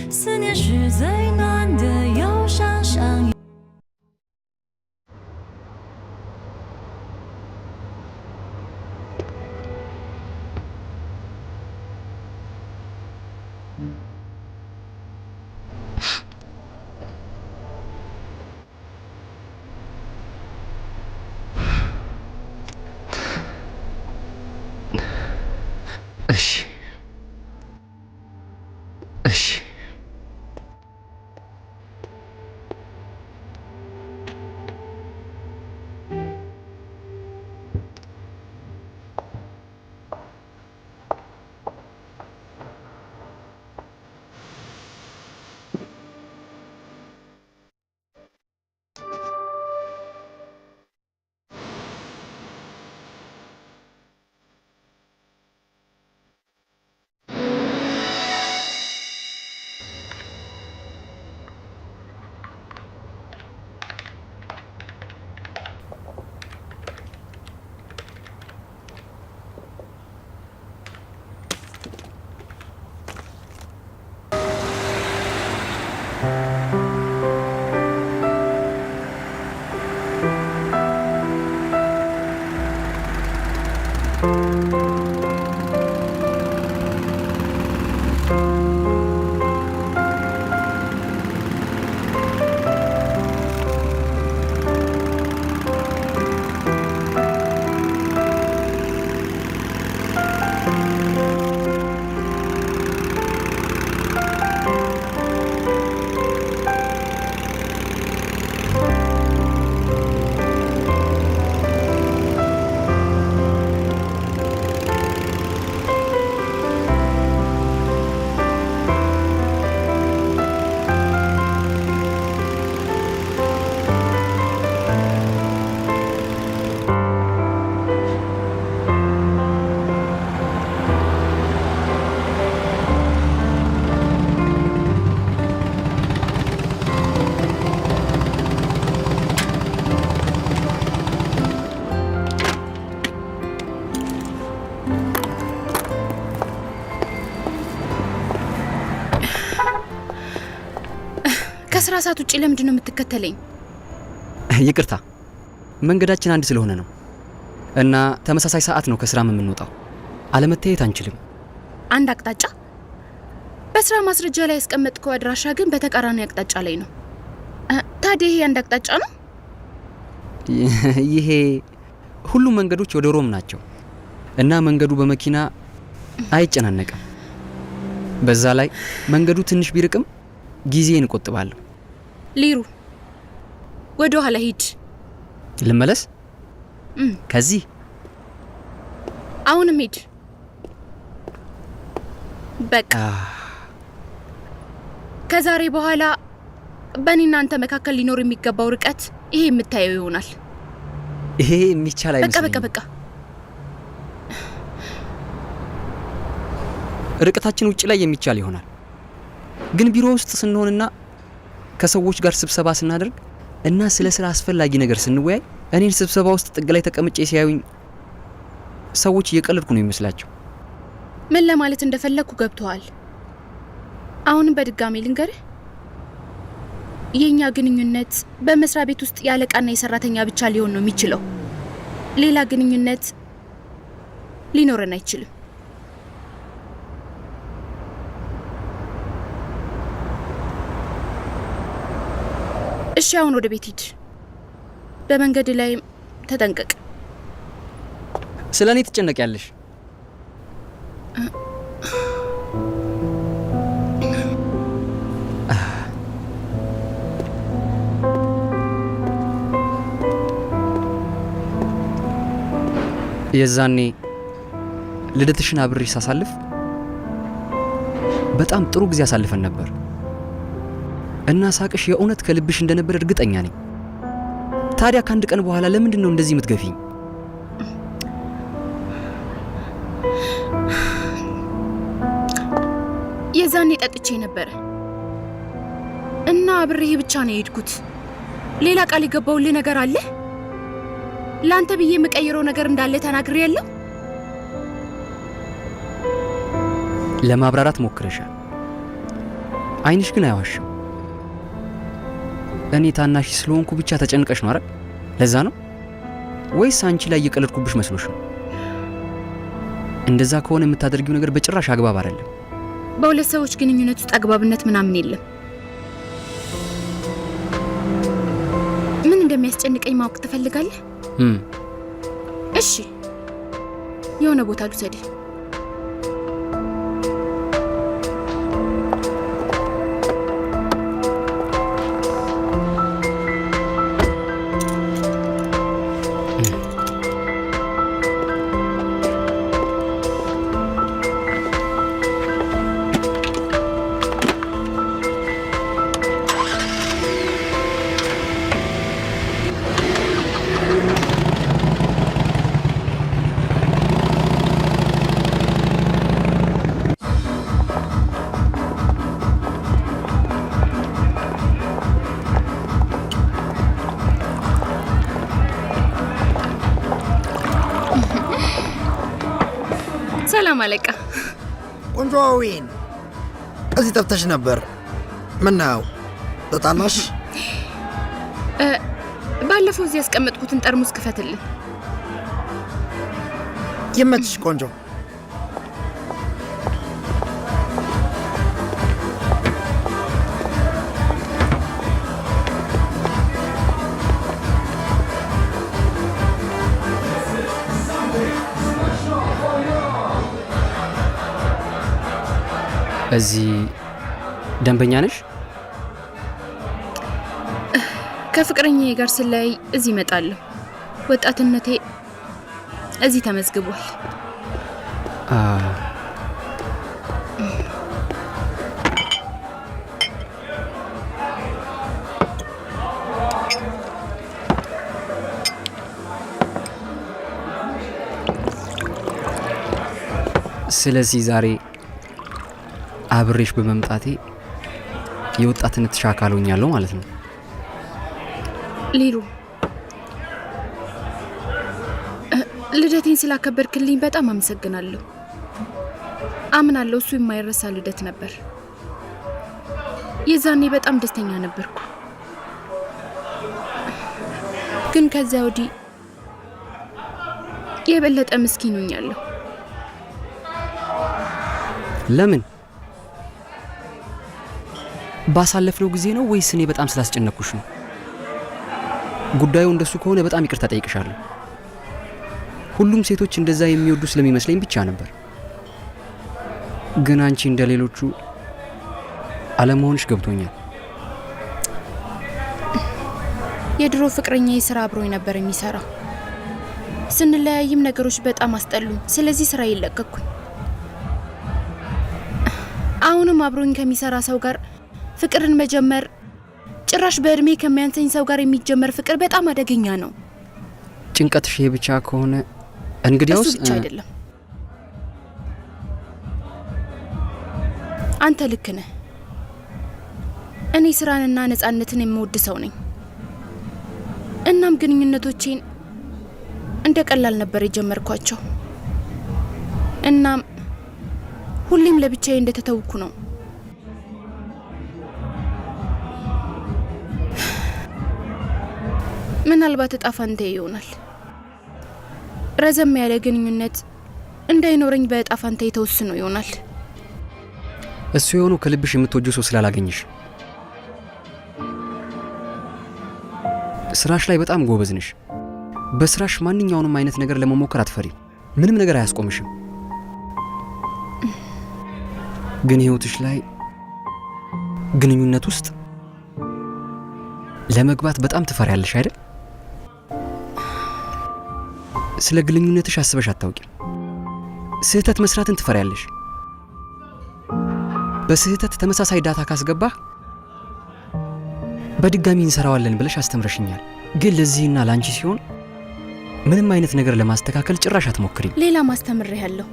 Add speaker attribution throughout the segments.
Speaker 1: 思念是最暖的忧伤上演。
Speaker 2: ከስራ ሰዓት ውጪ ለምንድን ነው የምትከተለኝ?
Speaker 3: ይቅርታ፣ መንገዳችን አንድ ስለሆነ ነው እና ተመሳሳይ ሰዓት ነው ከስራ የምንወጣው። አለመታየት አንችልም።
Speaker 2: አንድ አቅጣጫ በስራ ማስረጃ ላይ ያስቀመጥከው አድራሻ ግን በተቃራኒ አቅጣጫ ላይ ነው። ታዲያ ይሄ አንድ አቅጣጫ ነው?
Speaker 3: ይሄ ሁሉም መንገዶች ወደ ሮም ናቸው እና መንገዱ በመኪና አይጨናነቅም። በዛ ላይ መንገዱ ትንሽ ቢርቅም ጊዜን እቆጥባለሁ።
Speaker 2: ሊሩ፣ ወደ ኋላ ሂድ።
Speaker 3: ልመለስ? ከዚህ
Speaker 2: አሁንም ሂድ። በቃ ከዛሬ በኋላ በእኔና አንተ መካከል ሊኖር የሚገባው ርቀት ይሄ የምታየው ይሆናል።
Speaker 3: ይሄ የሚቻል አይመስለኝም።
Speaker 2: በቃ
Speaker 3: ርቀታችን ውጭ ላይ የሚቻል ይሆናል፣ ግን ቢሮ ውስጥ ስንሆንና ከሰዎች ጋር ስብሰባ ስናደርግ እና ስለ ስራ አስፈላጊ ነገር ስንወያይ እኔን ስብሰባ ውስጥ ጥግ ላይ ተቀምጬ ሲያዩኝ ሰዎች እየቀለድኩ ነው የሚመስላቸው።
Speaker 2: ምን ለማለት እንደፈለኩ ገብቶሃል? አሁንም በድጋሚ ልንገርህ፣ የኛ ግንኙነት በመስሪያ ቤት ውስጥ የአለቃና የሰራተኛ ብቻ ሊሆን ነው የሚችለው። ሌላ ግንኙነት ሊኖረን አይችልም። እሺ፣ አሁን ወደ ቤት ሂድ። በመንገድ ላይ ተጠንቀቅ።
Speaker 3: ስለ እኔ ትጨነቂያለሽ? የዛኔ ልደትሽን አብሬ ሳሳልፍ በጣም ጥሩ ጊዜ አሳልፈን ነበር እና ሳቅሽ የእውነት ከልብሽ እንደነበር እርግጠኛ ነኝ። ታዲያ ከአንድ ቀን በኋላ ለምንድን ነው እንደዚህ የምትገፊኝ?
Speaker 2: የዛኔ ጠጥቼ ነበረ እና አብሬህ ብቻ ነው የሄድኩት። ሌላ ቃል የገባውልህ ነገር አለ? ላንተ ብዬ የምቀይረው ነገር እንዳለ ተናግሬያለሁ።
Speaker 3: ለማብራራት ሞክረሻል። አይንሽ ግን አይዋሽም። እኔ ታናሽ ስለሆንኩ ብቻ ተጨንቀሽ ነው አይደል? ለዛ ነው ወይስ አንቺ ላይ እየቀለድኩብሽ መስሎሽ ነው? እንደዛ ከሆነ የምታደርጊው ነገር በጭራሽ አግባብ አይደለም።
Speaker 2: በሁለት ሰዎች ግንኙነት ውስጥ አግባብነት ምናምን የለም። ምን እንደሚያስጨንቀኝ ማወቅ ትፈልጋለህ? እሺ፣ የሆነ ቦታ ልውሰድህ። ሰላም አለቃ።
Speaker 4: ቆንጆዊን እዚህ ጠፍተሽ ነበር። ምን ነው ተጣላሽ?
Speaker 2: ባለፈው እዚህ ያስቀመጥኩትን ጠርሙስ ክፈትልኝ።
Speaker 4: ይመችሽ ቆንጆ።
Speaker 3: እዚህ ደንበኛ ነሽ?
Speaker 2: ከፍቅረኛዬ ጋር ስለይ እዚህ እመጣለሁ። ወጣትነቴ እዚህ ተመዝግቧል።
Speaker 3: ስለዚህ ዛሬ አብሬሽ በመምጣቴ የወጣትነት ሻካል ሆኛለሁ ማለት ነው።
Speaker 2: ሊሩ፣ ልደቴን ስላከበርክልኝ በጣም አመሰግናለሁ። አምናለሁ እሱ የማይረሳ ልደት ነበር። የዛኔ በጣም ደስተኛ ነበርኩ። ግን ከዚያ ወዲህ የበለጠ ምስኪን ሆኛለሁ።
Speaker 3: ለምን? ባሳለፍነው ጊዜ ነው ወይስ እኔ በጣም ስላስጨነኩሽ ነው? ጉዳዩ እንደሱ ከሆነ በጣም ይቅርታ ጠይቅሻለሁ። ሁሉም ሴቶች እንደዛ የሚወዱ ስለሚመስለኝ ብቻ ነበር። ግን አንቺ እንደሌሎቹ አለመሆንሽ ገብቶኛል።
Speaker 2: የድሮ ፍቅረኛዬ ስራ አብሮኝ ነበር የሚሰራው። ስንለያይም ነገሮች በጣም አስጠሉኝ። ስለዚህ ስራ ይለቀቅኩኝ። አሁንም አብሮኝ ከሚሰራ ሰው ጋር ፍቅርን መጀመር፣ ጭራሽ በእድሜ ከሚያንሰኝ ሰው ጋር የሚጀመር ፍቅር በጣም አደገኛ ነው።
Speaker 3: ጭንቀትሽ ይሄ ብቻ ከሆነ እንግዲያውስ
Speaker 2: እሱ ብቻ አይደለም። አንተ ልክ ነህ። እኔ ስራንና ነፃነትን የምወድ ሰው ነኝ። እናም ግንኙነቶቼን እንደ ቀላል ነበር የጀመርኳቸው። እናም ሁሌም ለብቻዬ እንደተተውኩ ነው። ምናልባት እጣ ፈንታዬ ይሆናል። ረዘም ያለ ግንኙነት እንዳይኖረኝ በእጣ ፈንታዬ ተወስኖ ይሆናል።
Speaker 3: እሱ የሆነው ከልብሽ የምትወጂው ሰው ስላላገኘሽ። ስራሽ ላይ በጣም ጎበዝ ነሽ። በስራሽ ማንኛውንም አይነት ነገር ለመሞከር አትፈሪም። ምንም ነገር አያስቆምሽም። ግን ህይወትሽ ላይ ግንኙነት ውስጥ ለመግባት በጣም ትፈሪያለሽ አይደል? ስለ ግንኙነትሽ አስበሽ አታውቂም። ስህተት መስራትን ትፈሪያለሽ። በስህተት ተመሳሳይ ዳታ ካስገባህ በድጋሚ እንሰራዋለን ብለሽ አስተምረሽኛል። ግን ለዚህና ላንቺ ሲሆን ምንም አይነት ነገር ለማስተካከል ጭራሽ አትሞክሪም።
Speaker 2: ሌላ ማስተምርህ ያለው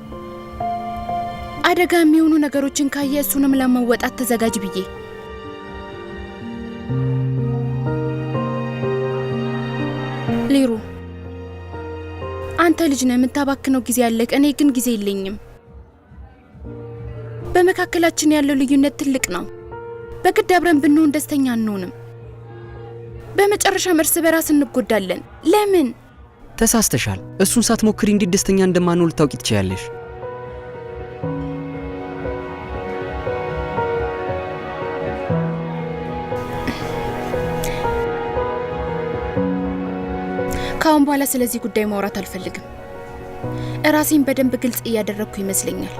Speaker 2: አደጋ የሚሆኑ ነገሮችን ካየ እሱንም ለመወጣት ተዘጋጅ ብዬ። ሊሩ፣ አንተ ልጅ ነህ፣ የምታባክነው ጊዜ አለቅ። እኔ ግን ጊዜ የለኝም። በመካከላችን ያለው ልዩነት ትልቅ ነው። በግድ አብረን ብንሆን ደስተኛ አንሆንም። በመጨረሻም እርስ በራስ እንጎዳለን። ለምን?
Speaker 3: ተሳስተሻል። እሱን ሳትሞክሪ እንዴት ደስተኛ እንደማንሆን ልታውቂ ትችያለሽ?
Speaker 2: ካሁን በኋላ ስለዚህ ጉዳይ ማውራት አልፈልግም። ራሴን በደንብ ግልጽ እያደረግኩ ይመስለኛል።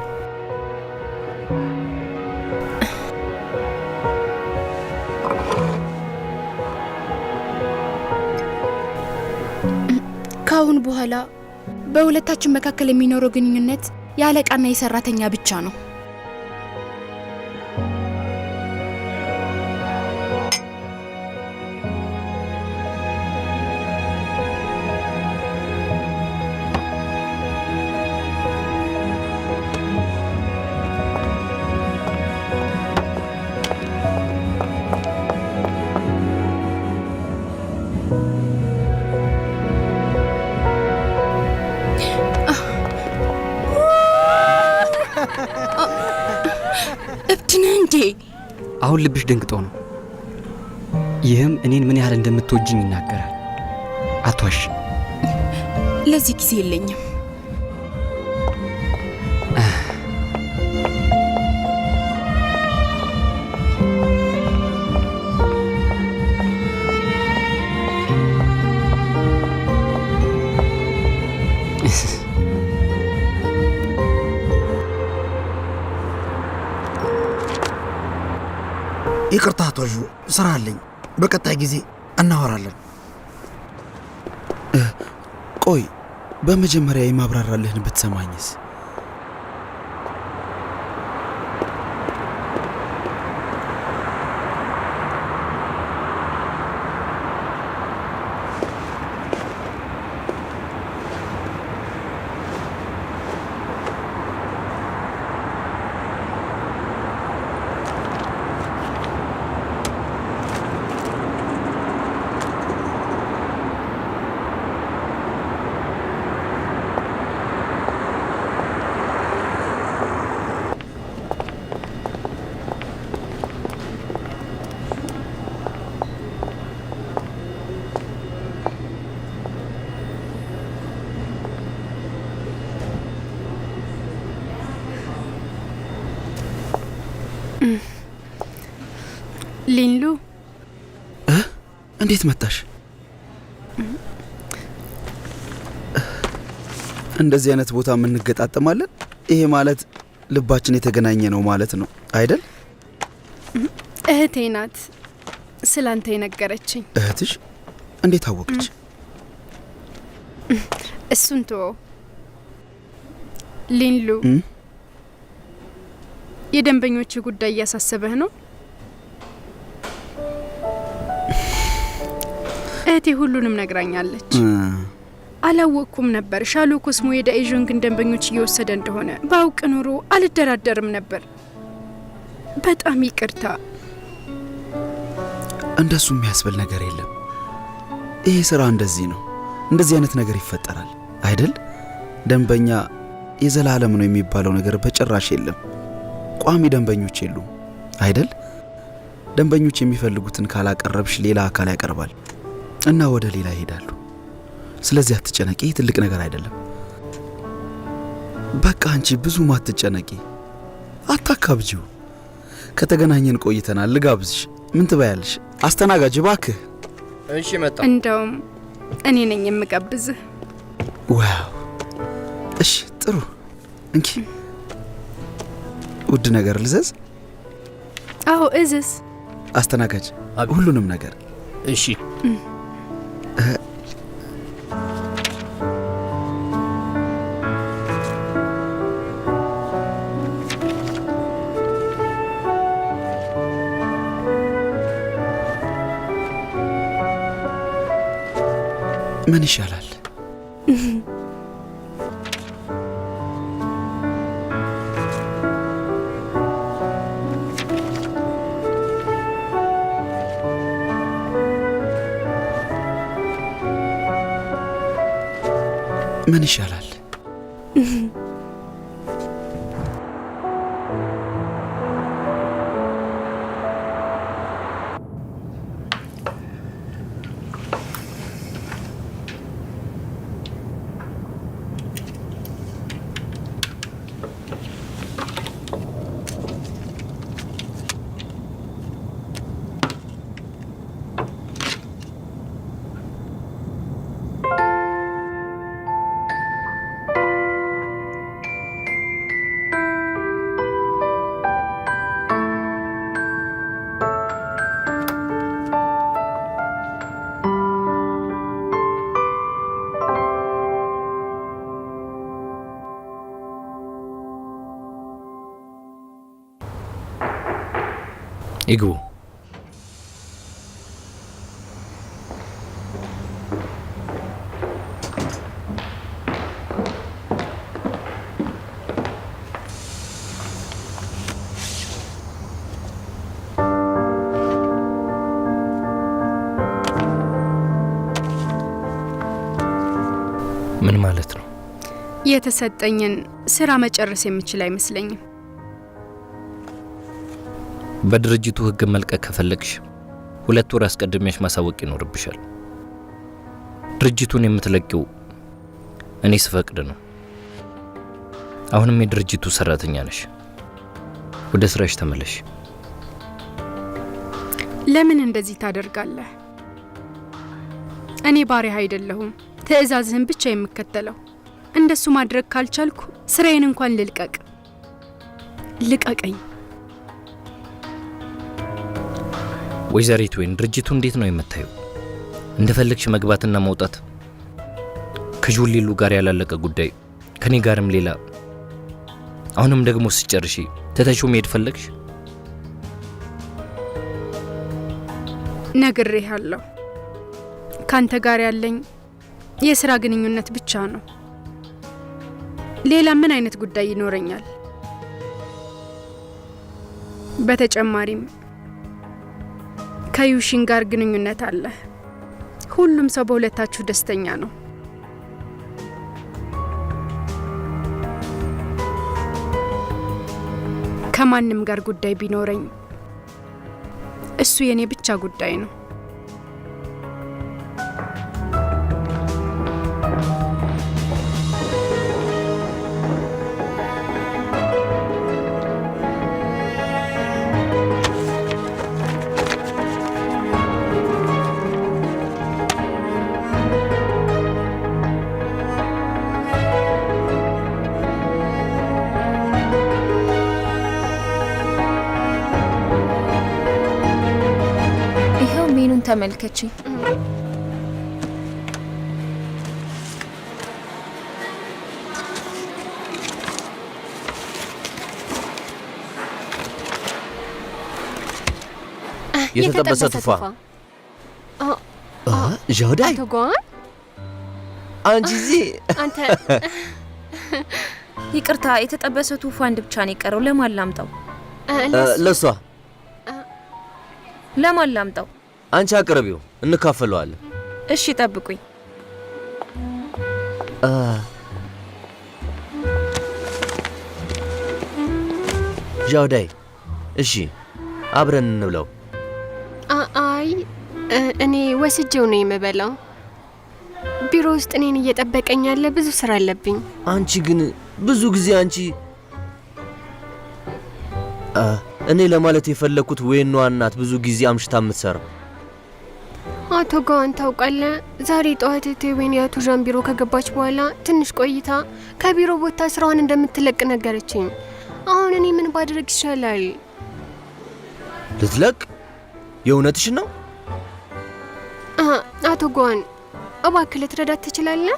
Speaker 2: ካሁን በኋላ በሁለታችን መካከል የሚኖረው ግንኙነት የአለቃና የሰራተኛ ብቻ ነው።
Speaker 3: አሁን ልብሽ ደንግጦ ነው። ይህም እኔን ምን ያህል እንደምትወጂኝ ይናገራል። አትዋሽ።
Speaker 2: ለዚህ ጊዜ የለኝም።
Speaker 4: ይቅርታ አቶ ዡ፣ ስራ አለኝ። በቀጣይ ጊዜ እናወራለን።
Speaker 5: ቆይ በመጀመሪያ የማብራራልህን ብትሰማኝስ?
Speaker 2: ሊንሉ፣
Speaker 5: እንዴት መጣሽ? እንደዚህ አይነት ቦታ እንገጣጠማለን። ይሄ ማለት ልባችን የተገናኘ ነው ማለት ነው አይደል?
Speaker 6: እህቴ ናት ስላንተ የነገረችኝ።
Speaker 5: እህትሽ? እንዴት አወቀች?
Speaker 6: እሱን ተወው። ሊንሉ፣ የደንበኞች ጉዳይ እያሳሰበህ ነው? እህቴ ሁሉንም ነግራኛለች። አላወቅኩም ነበር ሻሎ ኮስሞ የዳኢዦንግን ደንበኞች እየወሰደ እንደሆነ። ባውቅ ኖሮ አልደራደርም ነበር። በጣም ይቅርታ።
Speaker 5: እንደሱ የሚያስብል ነገር የለም። ይሄ ስራ እንደዚህ ነው። እንደዚህ አይነት ነገር ይፈጠራል አይደል? ደንበኛ የዘላለም ነው የሚባለው ነገር በጭራሽ የለም። ቋሚ ደንበኞች የሉም አይደል? ደንበኞች የሚፈልጉትን ካላቀረብሽ ሌላ አካል ያቀርባል እና ወደ ሌላ ይሄዳሉ። ስለዚህ አትጨነቂ፣ ትልቅ ነገር አይደለም። በቃ አንቺ ብዙም አትጨነቂ፣ አታካብጂው። ከተገናኘን ቆይተናል። ልጋብዝሽ። ምን ትበያለሽ? አስተናጋጅ እባክህ።
Speaker 3: እሺ መጣ።
Speaker 6: እንደውም እኔ ነኝ የምጋብዝህ።
Speaker 5: ዋው! እሺ ጥሩ። እንኪ ውድ ነገር ልዘዝ?
Speaker 6: አዎ እዝዝ።
Speaker 5: አስተናጋጅ ሁሉንም ነገር።
Speaker 3: እሺ
Speaker 5: ምን ይሻላል? ምን ይሻላል?
Speaker 7: ይግቡ። ምን ማለት ነው?
Speaker 6: የተሰጠኝን ስራ መጨረስ የምችል አይመስለኝም።
Speaker 7: በድርጅቱ ህግ መልቀቅ ከፈለግሽ 2 ወር አስቀድመሽ ማሳወቅ ይኖርብሻል። ድርጅቱን የምትለቂው እኔ ስፈቅድ ነው። አሁንም የድርጅቱ ሰራተኛ ነሽ። ወደ ስራሽ ተመለሽ።
Speaker 6: ለምን እንደዚህ ታደርጋለህ? እኔ ባሪያ አይደለሁም፣ ትዕዛዝህን ብቻ የምከተለው። እንደሱ ማድረግ ካልቻልኩ ስራዬን እንኳን ልልቀቅ። ልቀቀኝ።
Speaker 7: ወይዘሪት ወይን ድርጅቱ እንዴት ነው የምታየው? እንደፈለግሽ መግባትና መውጣት፣ ከጁሊሉ ጋር ያላለቀ ጉዳይ፣ ከኔ ጋርም ሌላ። አሁንም ደግሞ ስጨርሺ ተተሽው መሄድ ፈለግሽ?
Speaker 6: ነግሬሃለሁ። ካንተ ጋር ያለኝ የስራ ግንኙነት ብቻ ነው። ሌላ ምን አይነት ጉዳይ ይኖረኛል? በተጨማሪም ከዩሺን ጋር ግንኙነት አለ። ሁሉም ሰው በሁለታችሁ ደስተኛ ነው። ከማንም ጋር ጉዳይ ቢኖረኝ እሱ የኔ ብቻ ጉዳይ ነው።
Speaker 8: ተመልከቺ።
Speaker 9: የተጠበሰ ቱፋ። ዣውዳይ
Speaker 8: ተጓን
Speaker 9: አንቺ እዚህ
Speaker 8: አንተ ይቅርታ፣ የተጠበሰ ቱፋ አንድ ብቻ ነው የቀረው። ለማን ላምጣው?
Speaker 9: ለሷ።
Speaker 8: ለማን ላምጣው?
Speaker 9: አንቺ አቅርቢው፣ እንካፈለዋለን።
Speaker 8: እሺ ጠብቁኝ።
Speaker 9: ዣውዳይ፣ እሺ አብረን እንብለው።
Speaker 10: አይ እኔ ወስጄው ነው የምበላው። ቢሮ ውስጥ እኔን እየጠበቀኝ ያለ ብዙ ስራ አለብኝ።
Speaker 9: አንቺ ግን ብዙ ጊዜ አንቺ እኔ ለማለት የፈለኩት ወይኗ እናት ብዙ ጊዜ አምሽታ የምትሰራው።
Speaker 10: አቶ ጋዋን ታውቃለህ፣ ዛሬ ጠዋት ወይኔ አቶ ዣን ቢሮ ከገባች በኋላ ትንሽ ቆይታ ከቢሮ ቦታ ስራዋን እንደምትለቅ ነገረችኝ። አሁን እኔ ምን ባድረግ ይሻላል?
Speaker 9: ልትለቅ? የእውነትሽ ነው?
Speaker 10: አቶ ጋዋን እባክህ ልትረዳት ትችላለህ?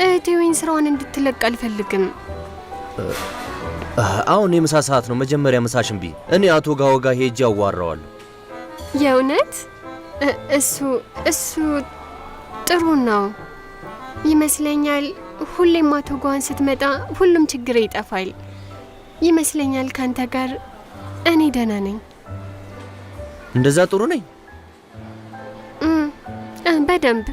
Speaker 10: እህቴ ወይን ስራዋን እንድትለቅ አልፈልግም።
Speaker 9: አሁን የምሳ ሰዓት ነው። መጀመሪያ ምሳሽን ቢ። እኔ አቶ ጋዋ ጋር ሄጄ አዋራዋለሁ።
Speaker 10: የእውነት? እሱ ጥሩ ነው ይመስለኛል። ሁሌም አቶ ጋዋን ስትመጣ ሁሉም ችግር ይጠፋል ይመስለኛል። ካንተ ጋር እኔ ደህና ነኝ።
Speaker 9: እንደዛ ጥሩ ነኝ?
Speaker 10: በደንብ።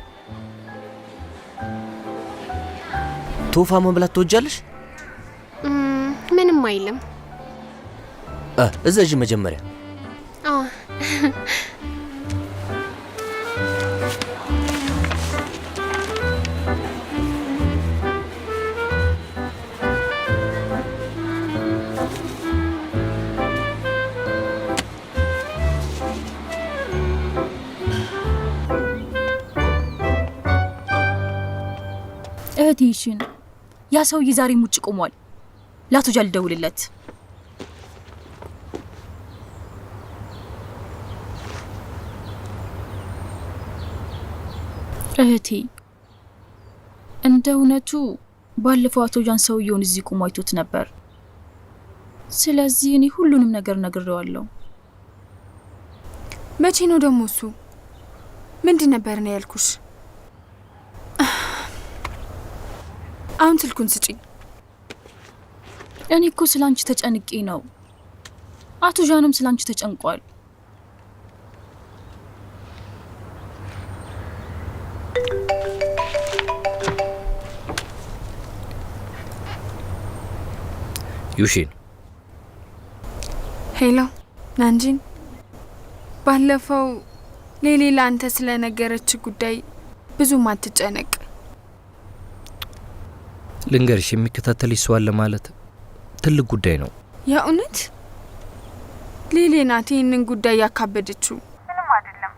Speaker 9: ቶፋ መብላት ትወጃለሽ?
Speaker 10: ምንም አይልም።
Speaker 9: እዘዥ መጀመሪያ።
Speaker 1: እህቴሽን ያ ሰውዬ ዛሬም ውጭ ቆሟል። ለአቶ ጃል ደውልለት። እህቴ እንደ እውነቱ ባለፈው አቶ ጃን ሰውየውን እዚህ ቆሞ አይቶት ነበር። ስለዚህ እኔ ሁሉንም ነገር ነግሬዋለሁ።
Speaker 6: መቼ ነው ደግሞ እሱ? ምንድን ነበር ነው ያልኩሽ? አሁን ስልኩን ስጪኝ።
Speaker 1: እኔ እኮ ስላንቺ ተጨንቄ ነው። አቶ ዣንም ስላንቺ ተጨንቋል።
Speaker 7: ዩሺን።
Speaker 6: ሄሎ ናንጂን፣ ባለፈው ሌላ አንተ ስለነገረች ጉዳይ ብዙም አትጨነቅ።
Speaker 7: ልንገርሽ፣ የሚከታተልሽ ሰው አለ ማለት ትልቅ ጉዳይ ነው።
Speaker 6: የእውነት ሌሌ ናት ይህንን ጉዳይ ያካበደችው።
Speaker 11: ምንም አይደለም፣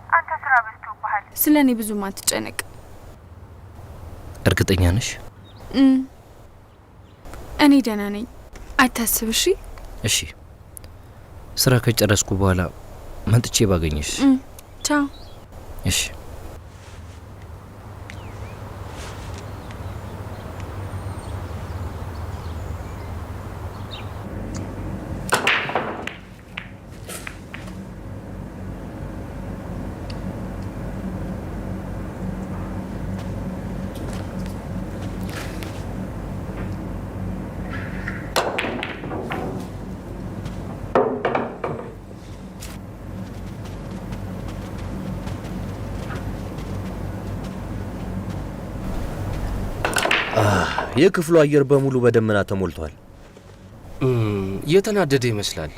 Speaker 11: አንተ ስራ በዝቶብሃል።
Speaker 6: ስለ እኔ ብዙም አትጨነቅ።
Speaker 7: እርግጠኛ ነሽ?
Speaker 6: እኔ ደህና ነኝ፣ አታስብ። እሺ
Speaker 7: እሺ። ስራ ከጨረስኩ በኋላ መጥቼ ባገኝሽ።
Speaker 6: ቻው።
Speaker 7: እሺ።
Speaker 9: የክፍሉ አየር በሙሉ በደመና ተሞልቷል።
Speaker 12: የተናደደ ይመስላል።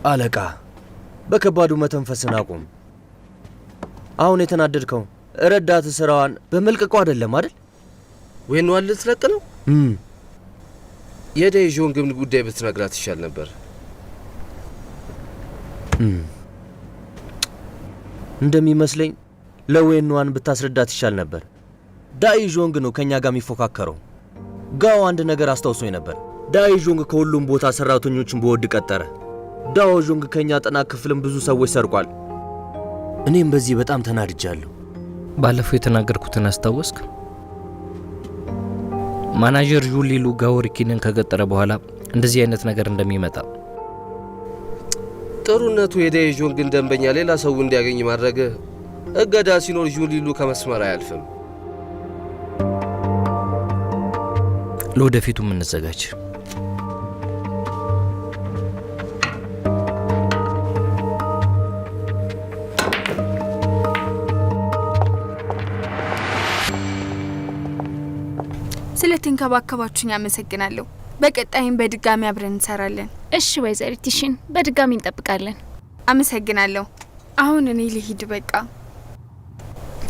Speaker 9: አለቃ፣ በከባዱ መተንፈስን አቁም። አሁን የተናደድከው ረዳት ስራዋን በመልቀቁ አይደለም አይደል?
Speaker 12: ወይኗን ልትለቅ ነው? የዴዦንግን ጉዳይ ብትነግራት ይሻል ነበር።
Speaker 9: እንደሚመስለኝ ለዌንዋን ብታስረዳት ይሻል ነበር። ዳኢዦንግ ነው ከኛ ጋር የሚፎካከረው። ጋው አንድ ነገር አስታውሶኝ ነበር። ዳኢዦንግ ከሁሉም ቦታ ሰራተኞችን በወድ ቀጠረ። ዳኦዦንግ ከኛ ጥናት ክፍልም ብዙ ሰዎች ሰርቋል። እኔም በዚህ በጣም ተናድጃለሁ።
Speaker 7: ባለፈው የተናገርኩትን አስታወስክ? ማናጀር ጁሊሉ ጋዎሪኪንን ከገጠረ በኋላ እንደዚህ አይነት ነገር እንደሚመጣ።
Speaker 12: ጥሩነቱ የዴዦንግን ደንበኛ ሌላ ሰው እንዲያገኝ ማድረግ። እገዳ ሲኖር ጁሊሉ ከመስመር አያልፍም።
Speaker 7: ለወደፊቱም እንዘጋጅ።
Speaker 6: ስለተንከባከባችሁኝ አመሰግናለሁ። በቀጣይም በድጋሚ አብረን እንሰራለን።
Speaker 1: እሺ ወይዘሪት ዩሺን፣ በድጋሚ እንጠብቃለን።
Speaker 6: አመሰግናለሁ። አሁን እኔ ልሂድ በቃ።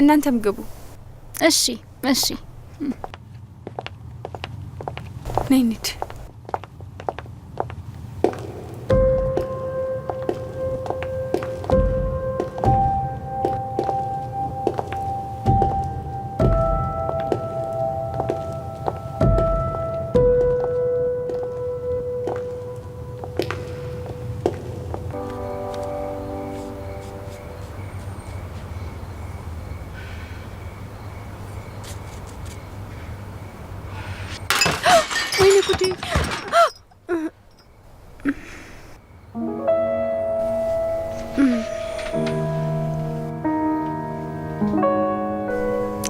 Speaker 6: እናንተም ግቡ።
Speaker 1: እሺ እሺ።
Speaker 6: ነይ እንሂድ። ወይኔ ጉዴ!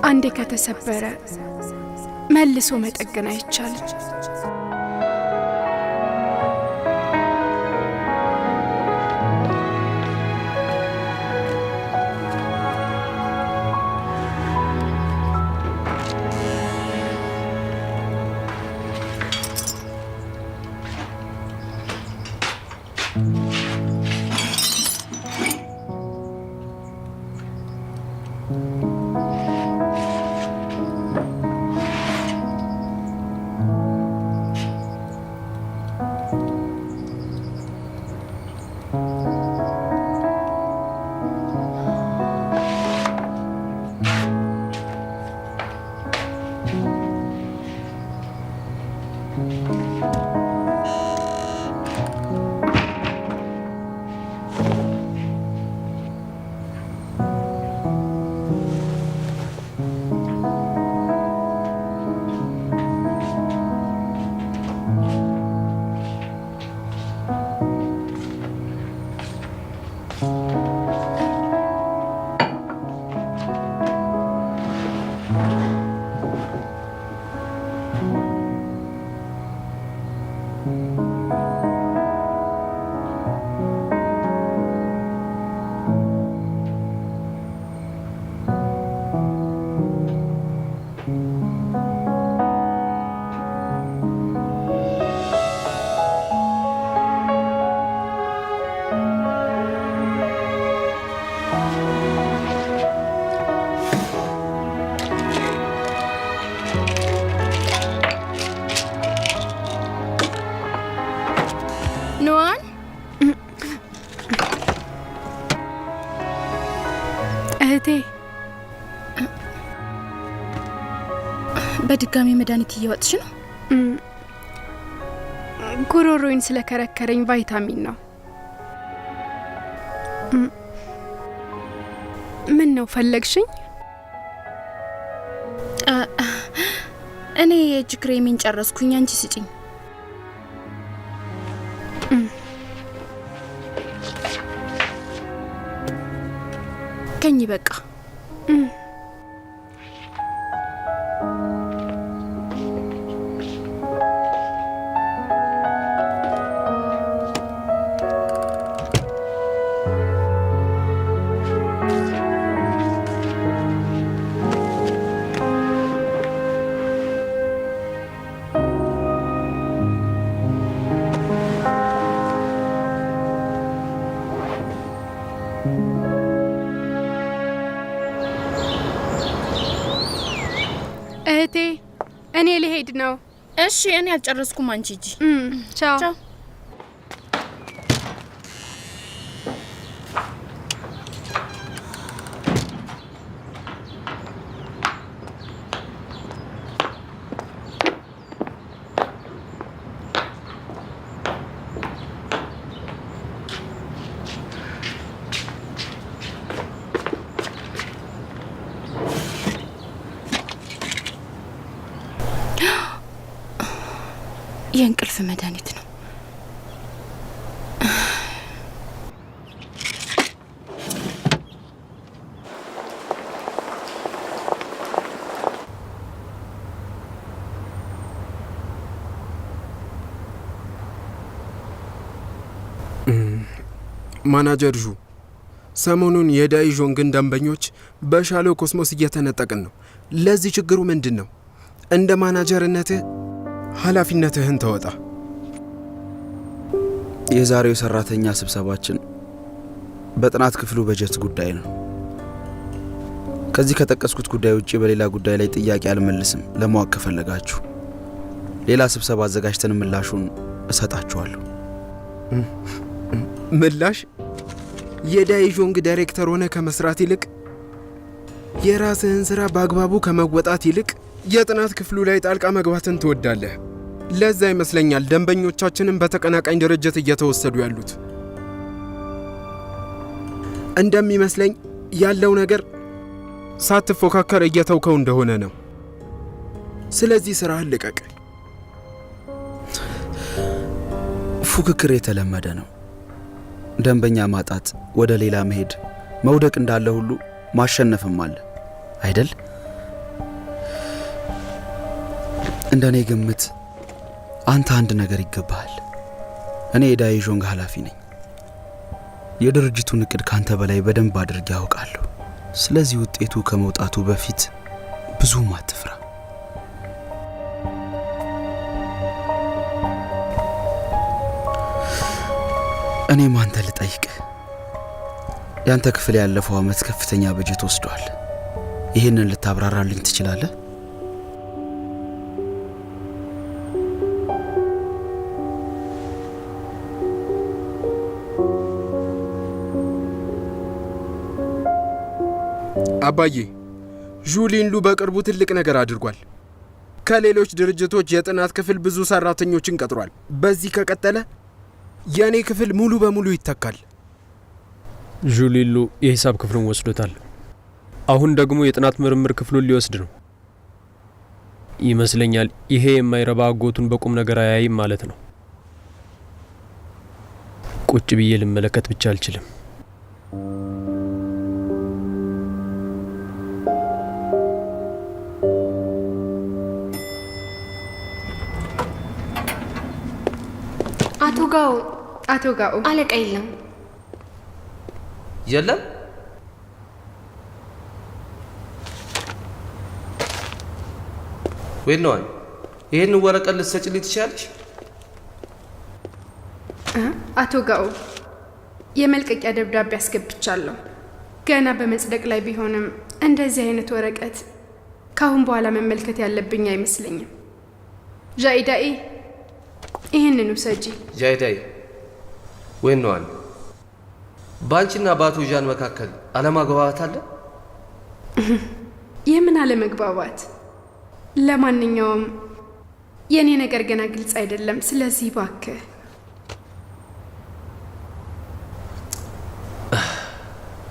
Speaker 6: አንዴ ከተሰበረ መልሶ መጠገን አይቻልም።
Speaker 2: በድጋሚ መድኃኒት እየዋጥሽ ነው?
Speaker 6: ጉሮሮዬን ስለከረከረኝ ቫይታሚን ነው። ምን ነው ፈለግሽኝ?
Speaker 2: እኔ የእጅ ክሬሜን ጨረስኩኝ፣ አንቺ ስጪኝ። ከኝ በቃ
Speaker 6: እህቴ እኔ ልሄድ ነው።
Speaker 2: እሺ እኔ አልጨረስኩም፣ አንቺ ሂጂ።
Speaker 6: ቻው
Speaker 2: ቻው። የእንቅልፍ መድኃኒት ነው።
Speaker 13: ማናጀር ዡ፣ ሰሞኑን የዳይዦንግን ደንበኞች በሻሎ ኮስሞስ እየተነጠቅን ነው። ለዚህ ችግሩ ምንድን ነው? እንደ ማናጀርነትህ ኃላፊነትህን ተወጣ።
Speaker 5: የዛሬው ሰራተኛ ስብሰባችን በጥናት ክፍሉ በጀት ጉዳይ ነው። ከዚህ ከጠቀስኩት ጉዳይ ውጪ በሌላ ጉዳይ ላይ ጥያቄ አልመልስም። ለማወቅ ከፈለጋችሁ ሌላ ስብሰባ አዘጋጅተን ምላሹን እሰጣችኋለሁ።
Speaker 13: ምላሽ? የዳይዦንግ ዳይሬክተር ሆነ ከመስራት ይልቅ የራስህን ስራ በአግባቡ ከመወጣት ይልቅ የጥናት ክፍሉ ላይ ጣልቃ መግባትን ትወዳለህ። ለዛ ይመስለኛል ደንበኞቻችንን በተቀናቃኝ ድርጅት እየተወሰዱ ያሉት። እንደሚመስለኝ ያለው ነገር ሳትፎካከር እየተውከው እንደሆነ ነው። ስለዚህ ስራህን ልቀቅ።
Speaker 5: ፉክክር የተለመደ ነው። ደንበኛ ማጣት፣ ወደ ሌላ መሄድ፣ መውደቅ እንዳለ ሁሉ ማሸነፍም አለ አይደል? እንደኔ ግምት አንተ አንድ ነገር ይገባሃል። እኔ የዳይዦንግ ኃላፊ ነኝ። የድርጅቱን እቅድ ካንተ በላይ በደንብ አድርጌ ያውቃለሁ። ስለዚህ ውጤቱ ከመውጣቱ በፊት ብዙም አትፍራ። እኔም አንተ ልጠይቅህ፣ ያንተ ክፍል ያለፈው ዓመት ከፍተኛ በጀት ወስዷል። ይህንን ልታብራራልኝ ትችላለህ?
Speaker 13: አባዬ፣ ዡሊንሉ በቅርቡ ትልቅ ነገር አድርጓል። ከሌሎች ድርጅቶች የጥናት ክፍል ብዙ ሰራተኞችን ቀጥሯል። በዚህ ከቀጠለ የኔ ክፍል ሙሉ በሙሉ ይተካል።
Speaker 14: ዡሊንሉ የሂሳብ ክፍሉን ወስዶታል። አሁን ደግሞ የጥናት ምርምር ክፍሉን ሊወስድ ነው ይመስለኛል። ይሄ የማይረባ አጎቱን በቁም ነገር አያይም ማለት ነው። ቁጭ ብዬ ልመለከት ብቻ አልችልም።
Speaker 6: አቶ ጋኦ
Speaker 10: አለቃ የለም።
Speaker 12: የለም? ወይነዋል ይሄን ወረቀት ልትሰጪልኝ ትችያለሽ?
Speaker 6: አቶ ጋኦ የመልቀቂያ ደብዳቤ አስገብቻለሁ። ገና በመጽደቅ ላይ ቢሆንም እንደዚህ አይነት ወረቀት ካሁን በኋላ መመልከት ያለብኝ አይመስለኝም። ጃይዳኢ ይህንን ውሰጂ።
Speaker 12: ጃይዳኢ ወይነዋል ባንቺና በአቶ ዣን መካከል አለመግባባት አለ?
Speaker 6: የምን አለመግባባት? ለማንኛውም የኔ ነገር ገና ግልጽ አይደለም። ስለዚህ እባክህ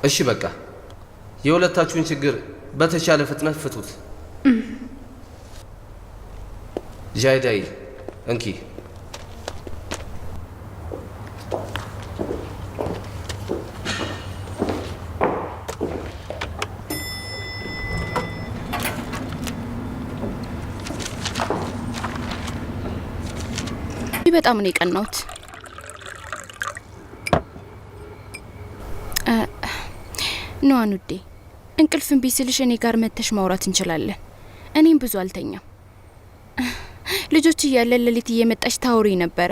Speaker 12: እሺ በቃ የሁለታችሁን ችግር በተቻለ ፍጥነት ፍቱት። ጃይዳይ እንኪ
Speaker 2: በጣም ነው የቀናሁት። ኖአን ውዴ እንቅልፍን ቢስልሽ እኔ ጋር መተሽ ማውራት እንችላለን። እኔም ብዙ አልተኛም። ልጆች እያለን ሌሊት እየመጣች ታውሪ ነበረ።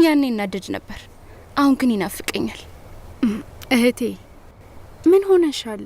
Speaker 2: ያኔ እናደድ ነበር። አሁን ግን ይናፍቀኛል።
Speaker 6: እህቴ ምን ሆነሻል?